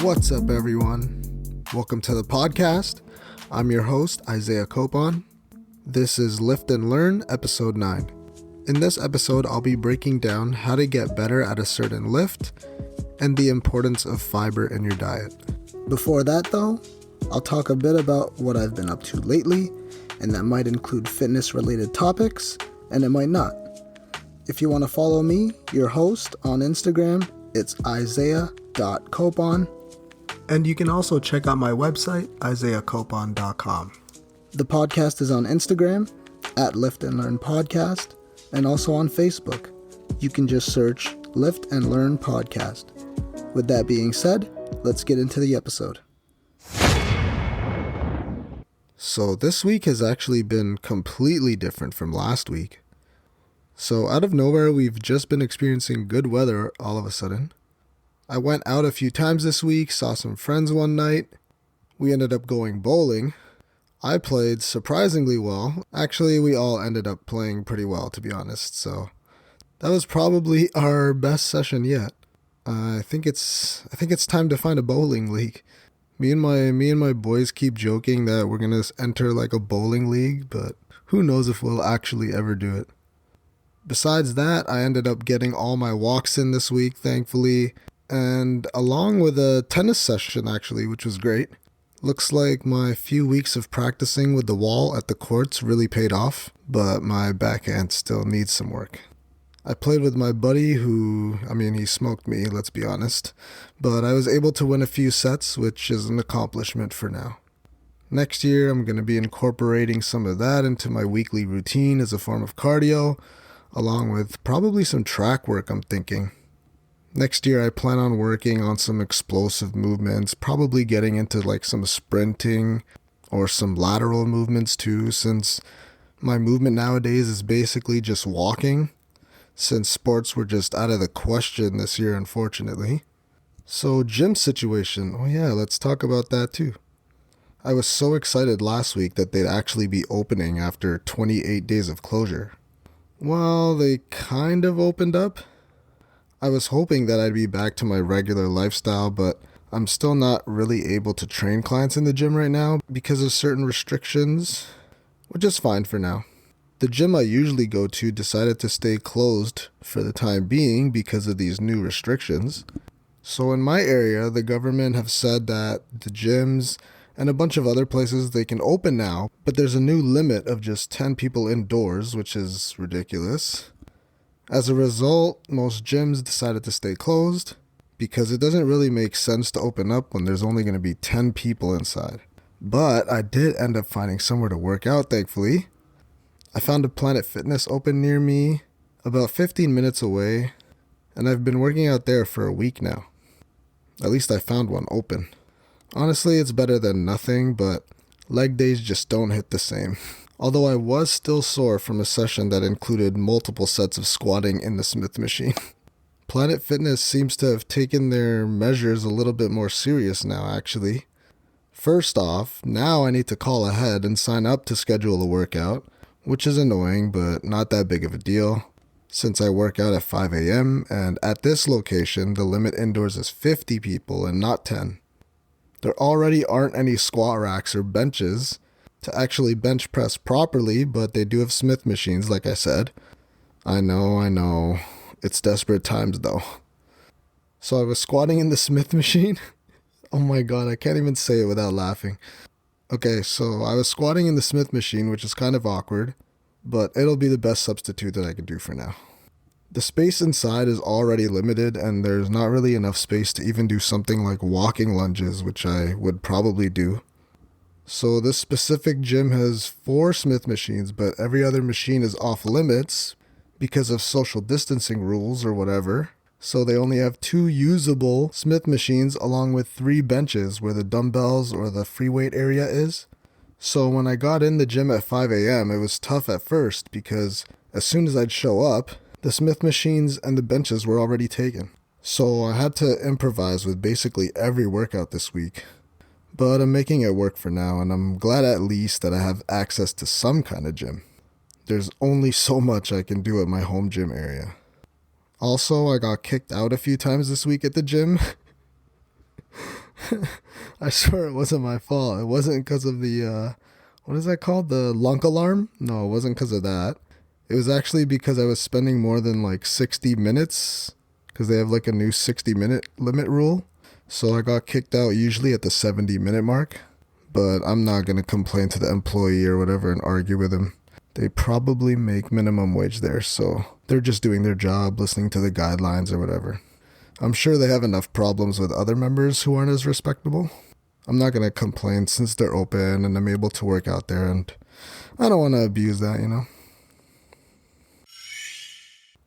What's up, everyone? Welcome to the podcast. I'm your host, Isaiah Copon. This is Lift and Learn, episode 9. In this episode, I'll be breaking down how to get better at a certain lift and the importance of fiber in your diet. Before that, though, I'll talk a bit about what I've been up to lately, and that might include fitness-related topics, and it might not. If you want to follow me, your host, on Instagram, it's isaiah.copon. And you can also check out my website, isaiahcopon.com. The podcast is on Instagram, at Lift and Learn Podcast, and also on Facebook. You can just search Lift and Learn Podcast. With that being said, let's get into the episode. So this week has actually been completely different from last week. So out of nowhere, we've just been experiencing good weather all of a sudden. I went out a few times this week, saw some friends one night. We ended up going bowling. I played surprisingly well. Actually, we all ended up playing pretty well, to be honest. So that was probably our best session yet. I think it's time to find a bowling league. Me and my boys keep joking that we're gonna enter like a bowling league, but who knows if we'll actually ever do it. Besides that, I ended up getting all my walks in this week, thankfully, and along with a tennis session actually, which was great. Looks like my few weeks of practicing with the wall at the courts really paid off, but my backhand still needs some work. I played with my buddy he smoked me, let's be honest, but I was able to win a few sets, which is an accomplishment for now. Next year, I'm going to be incorporating some of that into my weekly routine as a form of cardio, along with probably some track work, I'm thinking. Next year, I plan on working on some explosive movements, probably getting into like some sprinting or some lateral movements too, since my movement nowadays is basically just walking, since sports were just out of the question this year, unfortunately. So gym situation, let's talk about that too. I was so excited last week that they'd actually be opening after 28 days of closure. Well, they kind of opened up. I was hoping that I'd be back to my regular lifestyle, but I'm still not really able to train clients in the gym right now because of certain restrictions, which is fine for now. The gym I usually go to decided to stay closed for the time being because of these new restrictions. So in my area, the government have said that the gyms and a bunch of other places, they can open now, but there's a new limit of just 10 people indoors, which is ridiculous. As a result, most gyms decided to stay closed because it doesn't really make sense to open up when there's only going to be 10 people inside. But I did end up finding somewhere to work out, thankfully. I found a Planet Fitness open near me, about 15 minutes away, and I've been working out there for a week now. At least I found one open. Honestly, it's better than nothing, but leg days just don't hit the same. Although I was still sore from a session that included multiple sets of squatting in the Smith machine. Planet Fitness seems to have taken their measures a little bit more serious now, actually. First off, now I need to call ahead and sign up to schedule a workout, which is annoying, but not that big of a deal, since I work out at 5 a.m., and at this location, the limit indoors is 50 people and not 10. There already aren't any squat racks or benches to actually bench press properly, but they do have Smith machines, like I said. I know. It's desperate times, though. So I was squatting in the Smith machine. Oh my god, I can't even say it without laughing. Okay, so I was squatting in the Smith machine, which is kind of awkward, but it'll be the best substitute that I can do for now. The space inside is already limited, and there's not really enough space to even do something like walking lunges, which I would probably do. So this specific gym has 4 Smith machines, but every other machine is off limits because of social distancing rules or whatever. So they only have 2 usable Smith machines along with 3 benches where the dumbbells or the free weight area is. So when I got in the gym at 5 a.m., it was tough at first because as soon as I'd show up, the Smith machines and the benches were already taken. So I had to improvise with basically every workout this week. But I'm making it work for now, and I'm glad at least that I have access to some kind of gym. There's only so much I can do at my home gym area. Also, I got kicked out a few times this week at the gym. I swear it wasn't my fault. It wasn't because of the, what is that called? The lunk alarm? No, it wasn't because of that. It was actually because I was spending more than like 60 minutes because they have like a new 60-minute limit rule. So I got kicked out usually at the 70-minute mark. But I'm not going to complain to the employee or whatever and argue with him. They probably make minimum wage there, so they're just doing their job, listening to the guidelines or whatever. I'm sure they have enough problems with other members who aren't as respectable. I'm not going to complain since they're open and I'm able to work out there, and I don't want to abuse that.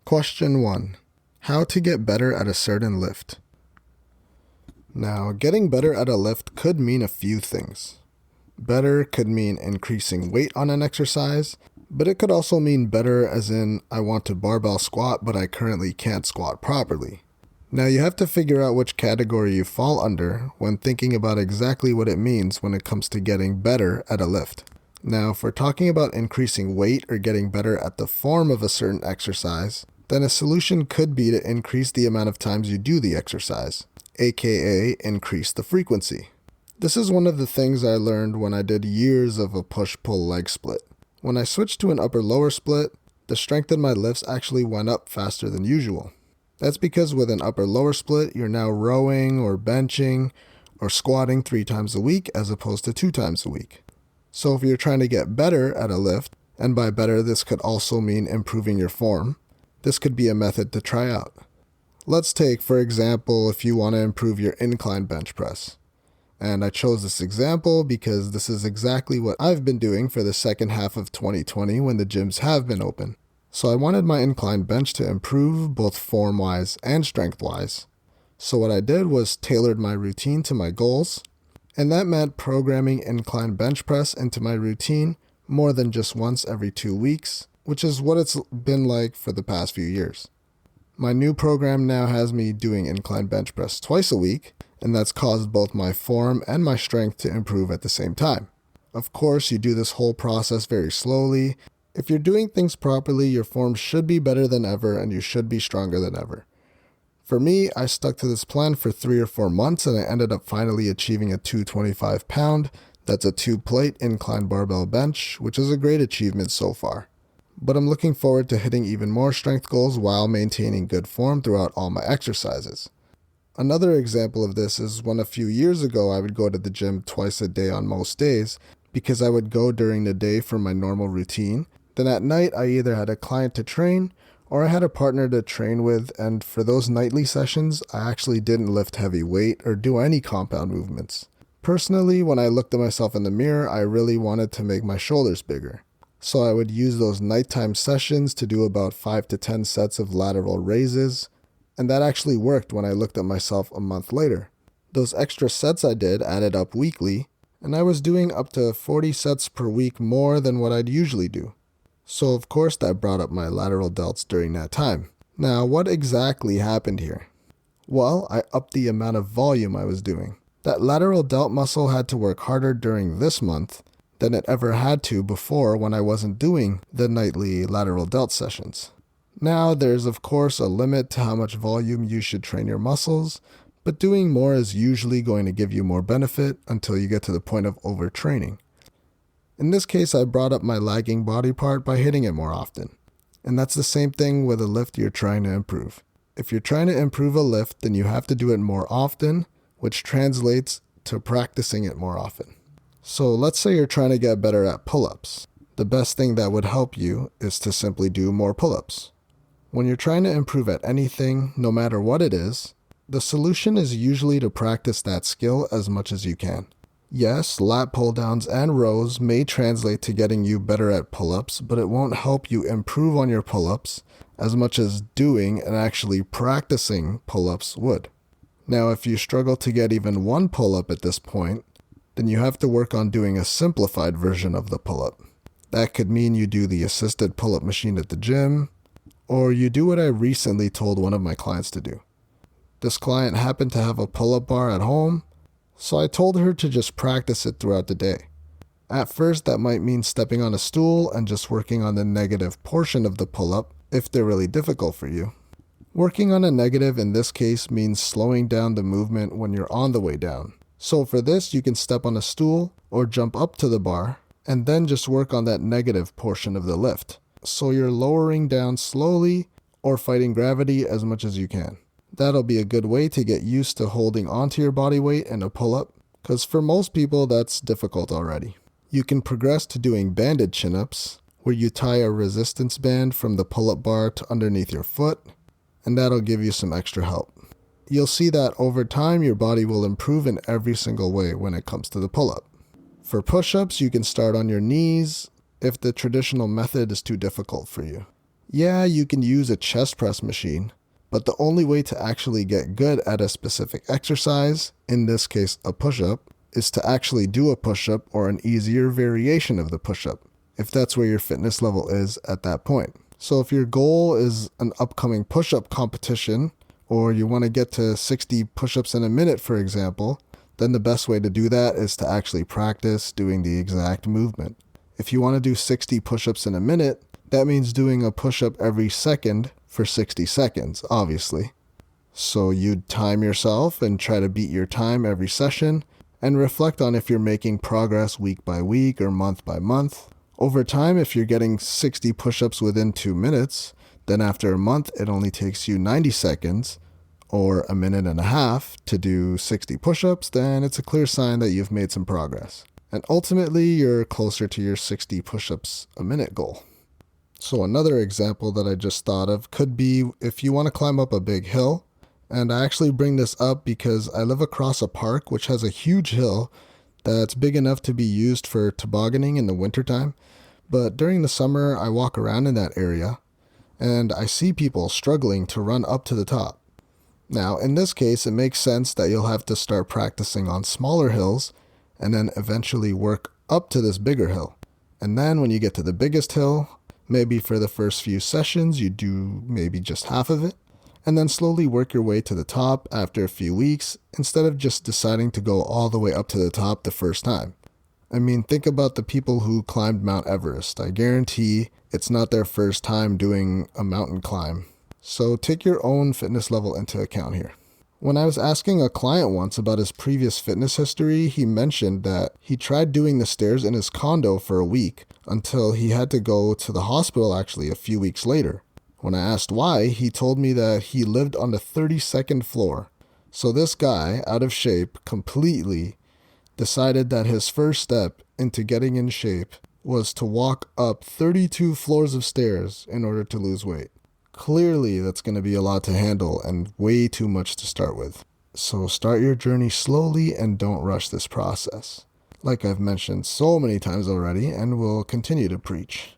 Question 1. How to get better at a certain lift. Now, getting better at a lift could mean a few things. Better could mean increasing weight on an exercise, but it could also mean better as in I want to barbell squat, but I currently can't squat properly. Now you have to figure out which category you fall under when thinking about exactly what it means when it comes to getting better at a lift. Now, if we're talking about increasing weight or getting better at the form of a certain exercise, then a solution could be to increase the amount of times you do the exercise, aka increase the frequency. This is one of the things I learned when I did years of a push-pull leg split. When I switched to an upper-lower split, the strength in my lifts actually went up faster than usual. That's because with an upper-lower split, you're now rowing or benching or squatting 3 times a week as opposed to 2 times a week. So if you're trying to get better at a lift, and by better this could also mean improving your form, this could be a method to try out. Let's take, for example, if you want to improve your incline bench press. And I chose this example because this is exactly what I've been doing for the second half of 2020 when the gyms have been open. So I wanted my incline bench to improve both form-wise and strength-wise. So what I did was tailored my routine to my goals, and that meant programming incline bench press into my routine more than just once every 2 weeks, which is what it's been like for the past few years. My new program now has me doing incline bench press twice a week, and that's caused both my form and my strength to improve at the same time. Of course, you do this whole process very slowly. If you're doing things properly, your form should be better than ever and you should be stronger than ever. For me, I stuck to this plan for 3 or 4 months and I ended up finally achieving a 225 pound, that's a 2-plate incline barbell bench, which is a great achievement so far. But I'm looking forward to hitting even more strength goals while maintaining good form throughout all my exercises. Another example of this is when a few years ago I would go to the gym twice a day on most days because I would go during the day for my normal routine. Then at night I either had a client to train or I had a partner to train with, and for those nightly sessions I actually didn't lift heavy weight or do any compound movements. Personally, when I looked at myself in the mirror, I really wanted to make my shoulders bigger. So I would use those nighttime sessions to do about 5 to 10 sets of lateral raises, and that actually worked when I looked at myself a month later. Those extra sets I did added up weekly, and I was doing up to 40 sets per week more than what I'd usually do. So of course that brought up my lateral delts during that time. Now, what exactly happened here? Well, I upped the amount of volume I was doing. That lateral delt muscle had to work harder during this month than it ever had to before when I wasn't doing the nightly lateral delt sessions. Now, there's of course a limit to how much volume you should train your muscles, but doing more is usually going to give you more benefit until you get to the point of overtraining. In this case, I brought up my lagging body part by hitting it more often. And that's the same thing with a lift you're trying to improve. If you're trying to improve a lift, then you have to do it more often, which translates to practicing it more often. So let's say you're trying to get better at pull-ups. The best thing that would help you is to simply do more pull-ups. When you're trying to improve at anything, no matter what it is, the solution is usually to practice that skill as much as you can. Yes, lat pull-downs and rows may translate to getting you better at pull-ups, but it won't help you improve on your pull-ups as much as doing and actually practicing pull-ups would. Now, if you struggle to get even one pull-up at this point, then you have to work on doing a simplified version of the pull-up. That could mean you do the assisted pull-up machine at the gym, or you do what I recently told one of my clients to do. This client happened to have a pull-up bar at home, so I told her to just practice it throughout the day. At first, that might mean stepping on a stool and just working on the negative portion of the pull-up if they're really difficult for you. Working on a negative in this case means slowing down the movement when you're on the way down. So for this, you can step on a stool or jump up to the bar and then just work on that negative portion of the lift. So you're lowering down slowly or fighting gravity as much as you can. That'll be a good way to get used to holding onto your body weight in a pull-up, because for most people that's difficult already. You can progress to doing banded chin-ups, where you tie a resistance band from the pull-up bar to underneath your foot, and that'll give you some extra help. You'll see that over time your body will improve in every single way when it comes to the pull-up. For push-ups, you can start on your knees if the traditional method is too difficult for you. Yeah, you can use a chest press machine, but the only way to actually get good at a specific exercise, in this case a push-up, is to actually do a push-up or an easier variation of the push-up, if that's where your fitness level is at that point. So if your goal is an upcoming push-up competition, or you want to get to 60 push-ups in a minute, for example, then the best way to do that is to actually practice doing the exact movement. If you want to do 60 push-ups in a minute, that means doing a push-up every second for 60 seconds, obviously. So you'd time yourself and try to beat your time every session and reflect on if you're making progress week by week or month by month. Over time, if you're getting 60 push-ups within 2 minutes, then after a month it only takes you 90 seconds or a minute and a half to do 60 push-ups, then it's a clear sign that you've made some progress. And ultimately, you're closer to your 60 push-ups a minute goal. So another example that I just thought of could be if you want to climb up a big hill. And I actually bring this up because I live across a park which has a huge hill that's big enough to be used for tobogganing in the wintertime. But during the summer, I walk around in that area and I see people struggling to run up to the top. Now, in this case, it makes sense that you'll have to start practicing on smaller hills and then eventually work up to this bigger hill. And then when you get to the biggest hill, maybe for the first few sessions, you do maybe just half of it, and then slowly work your way to the top after a few weeks, instead of just deciding to go all the way up to the top the first time. I mean, think about the people who climbed Mount Everest. I guarantee it's not their first time doing a mountain climb. So take your own fitness level into account here. When I was asking a client once about his previous fitness history, he mentioned that he tried doing the stairs in his condo for a week until he had to go to the hospital actually a few weeks later. When I asked why, he told me that he lived on the 32nd floor. So this guy, out of shape completely, decided that his first step into getting in shape was to walk up 32 floors of stairs in order to lose weight. Clearly, that's going to be a lot to handle and way too much to start with. So start your journey slowly and don't rush this process, like I've mentioned so many times already and will continue to preach.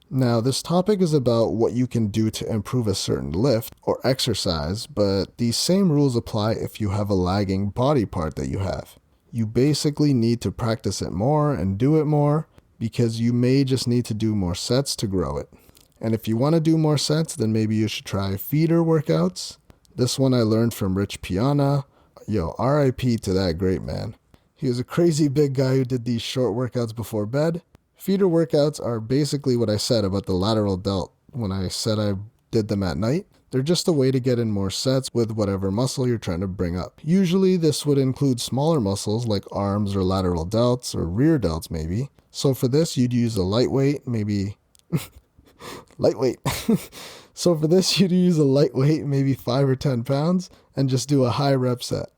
Now, this topic is about what you can do to improve a certain lift or exercise, but these same rules apply if you have a lagging body part that you have. You basically need to practice it more and do it more because you may just need to do more sets to grow it. And if you want to do more sets, then maybe you should try feeder workouts. This one I learned from Rich Piana. Yo, RIP to that great man. He was a crazy big guy who did these short workouts before bed. Feeder workouts are basically what I said about the lateral delt when I said I did them at night. They're just a way to get in more sets with whatever muscle you're trying to bring up. Usually this would include smaller muscles like arms or lateral delts or rear delts maybe. So for this, you'd use a lightweight, maybe... So for this, you'd use a lightweight, maybe 5 or 10 pounds, and just do a high rep set.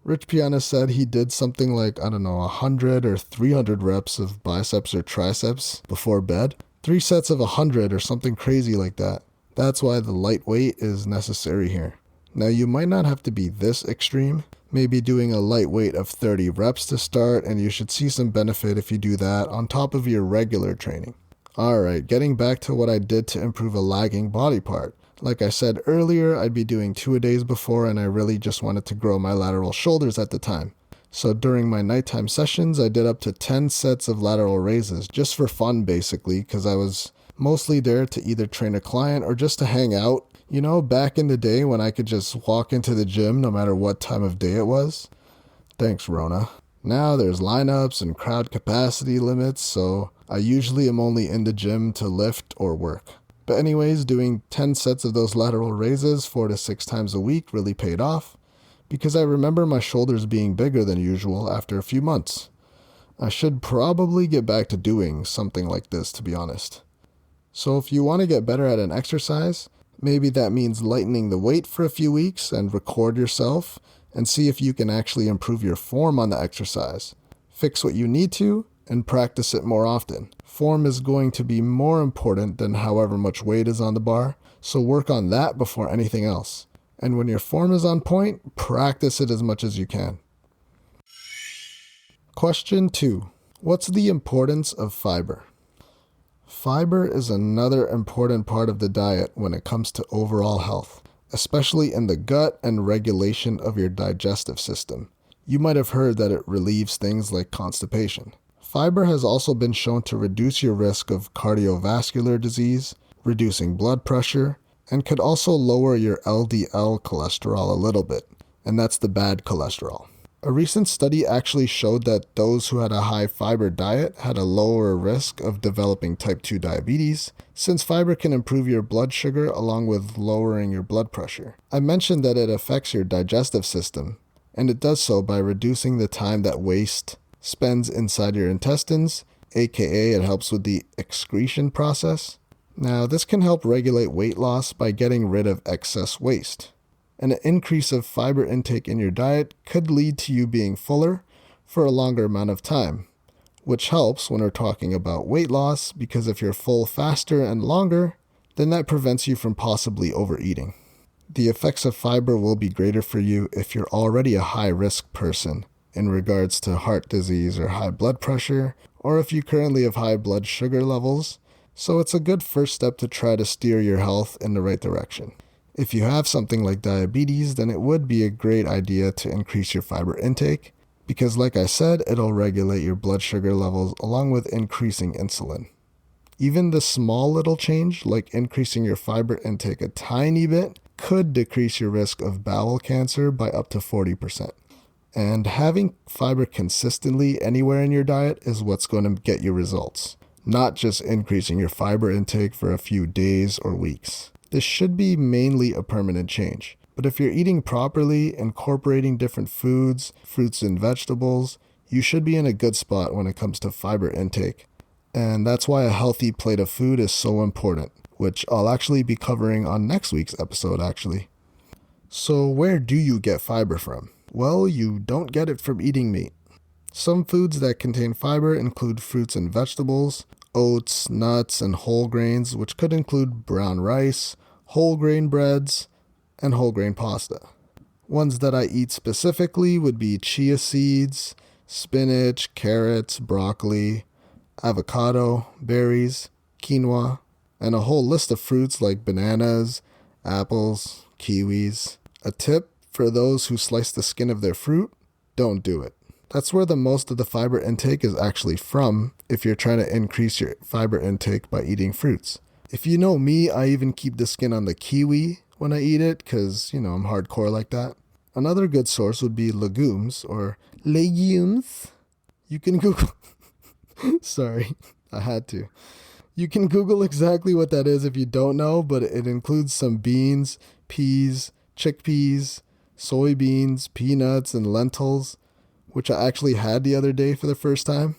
Rich Piana said he did something like, 100 or 300 reps of biceps or triceps before bed. 3 sets of 100 or something crazy like that. That's why the lightweight is necessary here. Now you might not have to be this extreme. Maybe doing a lightweight of 30 reps to start, and you should see some benefit if you do that on top of your regular training. Alright, getting back to what I did to improve a lagging body part. Like I said earlier, I'd be doing 2-a-days before and I really just wanted to grow my lateral shoulders at the time. So during my nighttime sessions, I did up to 10 sets of lateral raises, just for fun basically, because I was mostly there to either train a client or just to hang out. You know, back in the day when I could just walk into the gym no matter what time of day it was. Thanks, Rona. Now there's lineups and crowd capacity limits, so I usually am only in the gym to lift or work. But anyways, doing 10 sets of those lateral raises 4 to 6 times a week really paid off because I remember my shoulders being bigger than usual after a few months. I should probably get back to doing something like this, to be honest. So if you want to get better at an exercise, maybe that means lightening the weight for a few weeks and record yourself and see if you can actually improve your form on the exercise. Fix what you need to and practice it more often. Form is going to be more important than however much weight is on the bar, so work on that before anything else. And when your form is on point, practice it as much as you can. Question 2. What's the importance of fiber? Fiber is another important part of the diet when it comes to overall health, especially in the gut and regulation of your digestive system. You might have heard that it relieves things like constipation. Fiber has also been shown to reduce your risk of cardiovascular disease, reducing blood pressure, and could also lower your LDL cholesterol a little bit, and that's the bad cholesterol. A recent study actually showed that those who had a high fiber diet had a lower risk of developing type 2 diabetes, since fiber can improve your blood sugar along with lowering your blood pressure. I mentioned that it affects your digestive system, and it does so by reducing the time that waste spends inside your intestines, aka it helps with the excretion process. Now, this can help regulate weight loss by getting rid of excess waste. And an increase of fiber intake in your diet could lead to you being fuller for a longer amount of time, which helps when we're talking about weight loss, because if you're full faster and longer, then that prevents you from possibly overeating. The effects of fiber will be greater for you if you're already a high-risk person in regards to heart disease or high blood pressure, or if you currently have high blood sugar levels, so it's a good first step to try to steer your health in the right direction. If you have something like diabetes, then it would be a great idea to increase your fiber intake, because like I said, it'll regulate your blood sugar levels along with increasing insulin. Even the small little change, like increasing your fiber intake a tiny bit, could decrease your risk of bowel cancer by up to 40%. And having fiber consistently anywhere in your diet is what's going to get you results, not just increasing your fiber intake for a few days or weeks. This should be mainly a permanent change. But if you're eating properly, incorporating different foods, fruits and vegetables, you should be in a good spot when it comes to fiber intake. And that's why a healthy plate of food is so important, which I'll actually be covering on next week's episode actually. So where do you get fiber from? Well, you don't get it from eating meat. Some foods that contain fiber include fruits and vegetables, oats, nuts, and whole grains, which could include brown rice, whole grain breads, and whole grain pasta. Ones that I eat specifically would be chia seeds, spinach, carrots, broccoli, avocado, berries, quinoa, and a whole list of fruits like bananas, apples, kiwis. A tip for those who slice the skin of their fruit: don't do it. That's where the most of the fiber intake is actually from if you're trying to increase your fiber intake by eating fruits. If you know me, I even keep the skin on the kiwi when I eat it because, I'm hardcore like that. Another good source would be legumes or legumes. You can Google... Sorry, I had to. You can Google exactly what that is if you don't know, but it includes some beans, peas, chickpeas, soybeans, peanuts, and lentils, which I actually had the other day for the first time.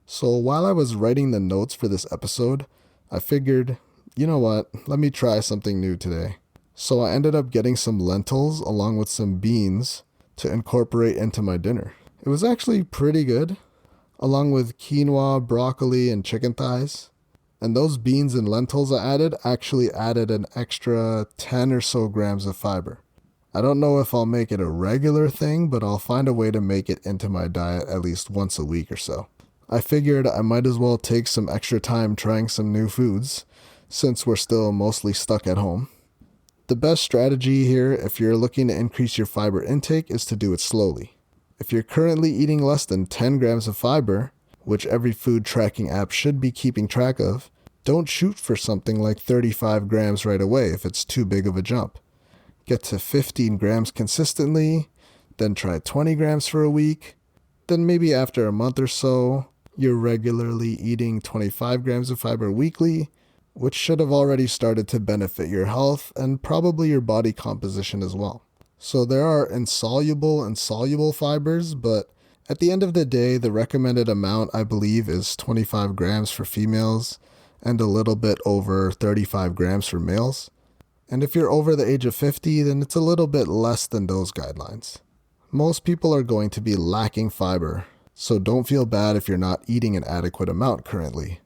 So while I was writing the notes for this episode, I figured, you know what, let me try something new today. So I ended up getting some lentils along with some beans to incorporate into my dinner. It was actually pretty good, along with quinoa, broccoli, and chicken thighs. And those beans and lentils I actually added an extra 10 or so grams of fiber. I don't know if I'll make it a regular thing, but I'll find a way to make it into my diet at least once a week or so. I figured I might as well take some extra time trying some new foods, since we're still mostly stuck at home. The best strategy here, if you're looking to increase your fiber intake, is to do it slowly. If you're currently eating less than 10 grams of fiber, which every food tracking app should be keeping track of, don't shoot for something like 35 grams right away if it's too big of a jump. Get to 15 grams consistently, then try 20 grams for a week. Then maybe after a month or so, you're regularly eating 25 grams of fiber weekly, which should have already started to benefit your health and probably your body composition as well. So there are insoluble and soluble fibers, but at the end of the day, the recommended amount, I believe, is 25 grams for females and a little bit over 35 grams for males. And if you're over the age of 50, then it's a little bit less than those guidelines. Most people are going to be lacking fiber, so don't feel bad if you're not eating an adequate amount currently.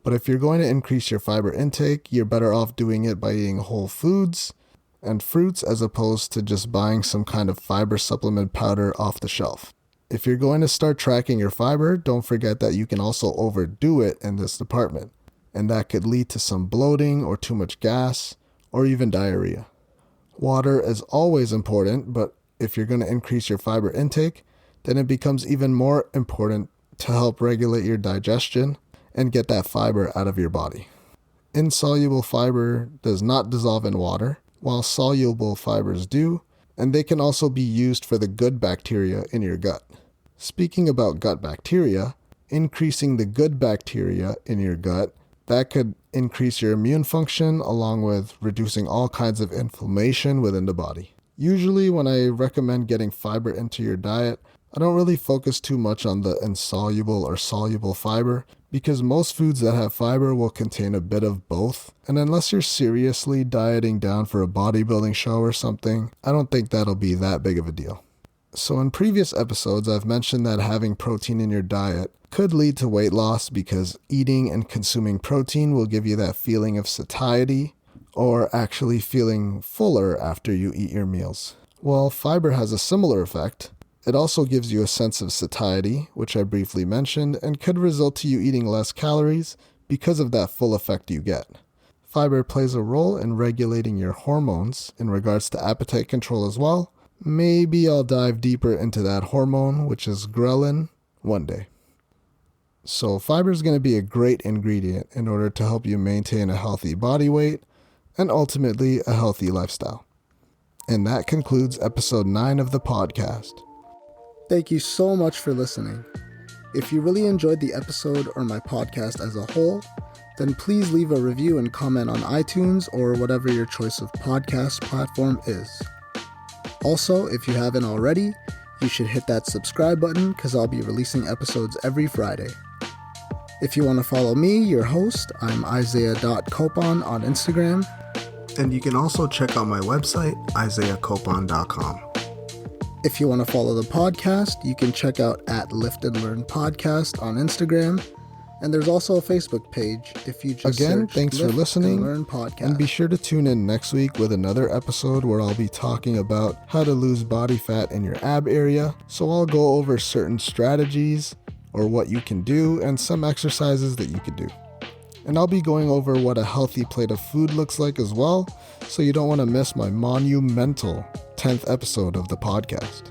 But if you're going to increase your fiber intake, you're better off doing it by eating whole foods and fruits as opposed to just buying some kind of fiber supplement powder off the shelf. If you're going to start tracking your fiber, don't forget that you can also overdo it in this department, and that could lead to some bloating or too much gas or even diarrhea. Water is always important, but if you're going to increase your fiber intake, then it becomes even more important to help regulate your digestion and get that fiber out of your body. Insoluble fiber does not dissolve in water, while soluble fibers do, and they can also be used for the good bacteria in your gut. Speaking about gut bacteria, increasing the good bacteria in your gut, that could increase your immune function along with reducing all kinds of inflammation within the body. Usually when I recommend getting fiber into your diet, I don't really focus too much on the insoluble or soluble fiber because most foods that have fiber will contain a bit of both, and unless you're seriously dieting down for a bodybuilding show or something, I don't think that'll be that big of a deal. So in previous episodes, I've mentioned that having protein in your diet could lead to weight loss because eating and consuming protein will give you that feeling of satiety or actually feeling fuller after you eat your meals. Well, fiber has a similar effect. It also gives you a sense of satiety, which I briefly mentioned, and could result to you eating less calories because of that full effect you get. Fiber plays a role in regulating your hormones in regards to appetite control as well. Maybe I'll dive deeper into that hormone, which is ghrelin, one day. So fiber is going to be a great ingredient in order to help you maintain a healthy body weight and ultimately a healthy lifestyle. And that concludes episode 9 of the podcast. Thank you so much for listening. If you really enjoyed the episode or my podcast as a whole, then please leave a review and comment on iTunes or whatever your choice of podcast platform is. Also, if you haven't already, you should hit that subscribe button because I'll be releasing episodes every Friday. If you want to follow me, your host, I'm Isaiah.Copon on Instagram. And you can also check out my website, isaiahcopon.com. If you want to follow the podcast, you can check out @Lift and Learn Podcast on Instagram. And there's also a Facebook page if you just search thanks Lift for listening, and Learn Podcast. And be sure to tune in next week with another episode where I'll be talking about how to lose body fat in your ab area. So I'll go over certain strategies or what you can do and some exercises that you could do. And I'll be going over what a healthy plate of food looks like as well, so you don't want to miss my monumental 10th episode of the podcast.